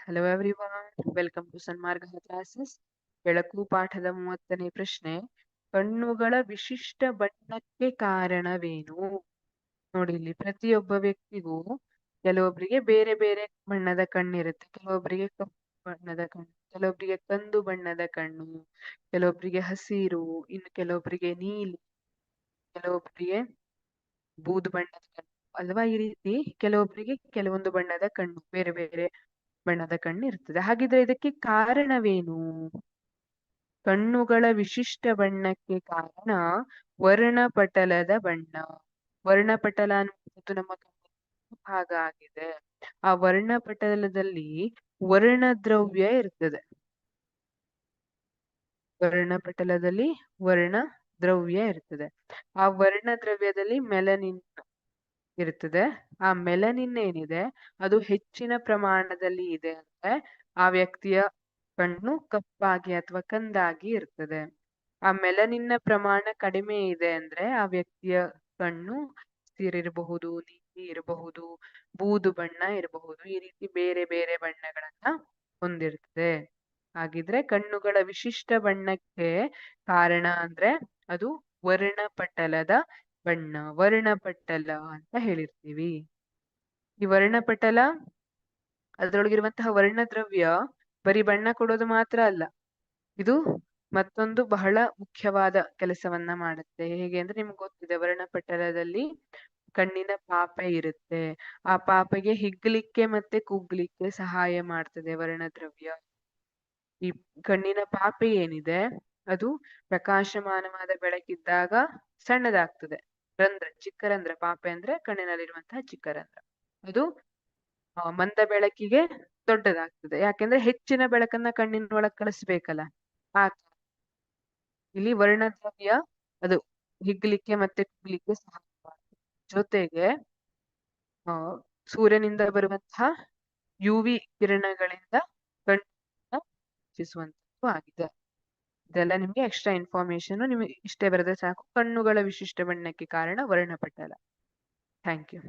Hello everyone, welcome to Sanmarga classes. ಬೆಳಕು ಪಾಠದ 30ನೇ ಪ್ರಶ್ನೆ. ಕಣ್ಣುಗಳ ವಿಶಿಷ್ಟ ಬಣ್ಣಕ್ಕೆ ಕಾರಣವೇನು? ನೋಡಿ, ಇಲ್ಲಿ ಪ್ರತಿಯೊಬ್ಬ ವ್ಯಕ್ತಿಗೂ ಕೆಲವೊಬ್ಬರಿಗೆ ಬೇರೆ ಬೇರೆ ಬಣ್ಣದ ಕಣ್ಣಿರುತ್ತೆ. ಕೆಲವೊಬ್ಬರಿಗೆ ಕಪ್ಪು ಬಣ್ಣದ ಕಣ್ಣು, ಕೆಲವೊಬ್ಬರಿಗೆ ಕಂದು ಬಣ್ಣದ ಕಣ್ಣು, ಕೆಲವೊಬ್ಬರಿಗೆ ಹಸಿರು, ಇನ್ನು ಕೆಲವೊಬ್ಬರಿಗೆ ನೀಲಿ, ಕೆಲವೊಬ್ಬರಿಗೆ ಬೂದು ಬಣ್ಣದ ಕಣ್ಣು ಅಲ್ವಾ. ಈ ರೀತಿ ಕೆಲವೊಬ್ಬರಿಗೆ ಕೆಲವೊಂದು ಬಣ್ಣದ ಕಣ್ಣು, ಬೇರೆ ಬೇರೆ ಬಣ್ಣದ ಕಣ್ಣು ಇರ್ತದೆ. ಹಾಗಿದ್ರೆ ಇದಕ್ಕೆ ಕಾರಣವೇನು? ಕಣ್ಣುಗಳ ವಿಶಿಷ್ಟ ಬಣ್ಣಕ್ಕೆ ಕಾರಣ ವರ್ಣಪಟಲದ ಬಣ್ಣ. ವರ್ಣಪಟಲ ಅನ್ನುವುದು ನಮ್ಮ ಕಣ್ಣಿನ ಭಾಗ ಆಗಿದೆ. ಆ ವರ್ಣಪಟಲದಲ್ಲಿ ವರ್ಣದ್ರವ್ಯ ಇರ್ತದೆ. ವರ್ಣಪಟಲದಲ್ಲಿ ವರ್ಣ ದ್ರವ್ಯ ಇರ್ತದೆ. ಆ ವರ್ಣದ್ರವ್ಯದಲ್ಲಿ ಮೆಲನಿನ್ ಇರ್ತದೆ. ಆ ಮೆಲನಿನ್ ಏನಿದೆ ಅದು ಹೆಚ್ಚಿನ ಪ್ರಮಾಣದಲ್ಲಿ ಇದೆ ಅಂದ್ರೆ ಆ ವ್ಯಕ್ತಿಯ ಕಣ್ಣು ಕಪ್ಪಾಗಿ ಅಥವಾ ಕಂದಾಗಿ ಇರ್ತದೆ. ಆ ಮೆಲನಿನ್ನ ಪ್ರಮಾಣ ಕಡಿಮೆ ಇದೆ ಅಂದ್ರೆ ಆ ವ್ಯಕ್ತಿಯ ಕಣ್ಣು ಹಸಿರಿರಬಹುದು, ನೀಲಿ ಇರಬಹುದು, ಬೂದು ಬಣ್ಣ ಇರಬಹುದು. ಈ ರೀತಿ ಬೇರೆ ಬೇರೆ ಬಣ್ಣಗಳನ್ನ ಹೊಂದಿರ್ತದೆ. ಹಾಗಿದ್ರೆ ಕಣ್ಣುಗಳ ವಿಶಿಷ್ಟ ಬಣ್ಣಕ್ಕೆ ಕಾರಣ ಅಂದ್ರೆ ಅದು ವರ್ಣಪಟಲದ ಬಣ್ಣ, ವರ್ಣಪಟಲ ಅಂತ ಹೇಳಿರ್ತೀವಿ. ಈ ವರ್ಣಪಟಲ ಅದರೊಳಗಿರುವಂತಹ ವರ್ಣದ್ರವ್ಯ ಬರೀ ಬಣ್ಣ ಕೊಡೋದು ಮಾತ್ರ ಅಲ್ಲ, ಇದು ಮತ್ತೊಂದು ಬಹಳ ಮುಖ್ಯವಾದ ಕೆಲಸವನ್ನ ಮಾಡುತ್ತೆ. ಹೇಗೆ ಅಂದ್ರೆ ನಿಮ್ಗೆ ಗೊತ್ತಿದೆ, ವರ್ಣಪಟಲದಲ್ಲಿ ಕಣ್ಣಿನ ಪಾಪೆ ಇರುತ್ತೆ. ಆ ಪಾಪೆಗೆ ಹಿಗ್ಲಿಕ್ಕೆ ಮತ್ತೆ ಕುಗ್ಲಿಕ್ಕೆ ಸಹಾಯ ಮಾಡ್ತದೆ ವರ್ಣದ್ರವ್ಯ. ಈ ಕಣ್ಣಿನ ಪಾಪೆ ಏನಿದೆ ಅದು ಪ್ರಕಾಶಮಾನವಾದ ಬೆಳಕಿದ್ದಾಗ ಸಣ್ಣದಾಗ್ತದೆ. ರಂಧ್ರ, ಚಿಕ್ಕ ರಂಧ್ರ. ಪಾಪೆ ಅಂದ್ರೆ ಕಣ್ಣಿನಲ್ಲಿರುವಂತಹ ಚಿಕ್ಕ ರಂಧ್ರ. ಅದು ಮಂದ ಬೆಳಕಿಗೆ ದೊಡ್ಡದಾಗ್ತದೆ. ಯಾಕೆಂದ್ರೆ ಹೆಚ್ಚಿನ ಬೆಳಕನ್ನ ಕಣ್ಣಿನ ಒಳಗ್ ಕಳಿಸ್ಬೇಕಲ್ಲ. ಆ ಇಲ್ಲಿ ವರ್ಣದ್ರವ್ಯ ಅದು ಹಿಗ್ಲಿಕ್ಕೆ ಮತ್ತೆ ಕುಗ್ಲಿಕ್ಕೆ ಸಹಾಯ ಮಾಡ್ತದೆ. ಜೊತೆಗೆ ಸೂರ್ಯನಿಂದ ಬರುವಂತಹ ಯುವಿ ಕಿರಣಗಳಿಂದ ಕಣ್ಣನ್ನ ರಕ್ಷಿಸುವಂತದ್ದು ಆಗಿದೆ. ಇದೆಲ್ಲ ನಿಮ್ಗೆ ಎಕ್ಸ್ಟ್ರಾ ಇನ್ಫಾರ್ಮೇಶನ್. ನಿಮ್ಗೆ ಇಷ್ಟೇ ಬರೆದ್ರೆ ಸಾಕು. ಕಣ್ಣುಗಳ ವಿಶಿಷ್ಟ ಬಣ್ಣಕ್ಕೆ ಕಾರಣ ವರ್ಣಪಟಲ. Thank you.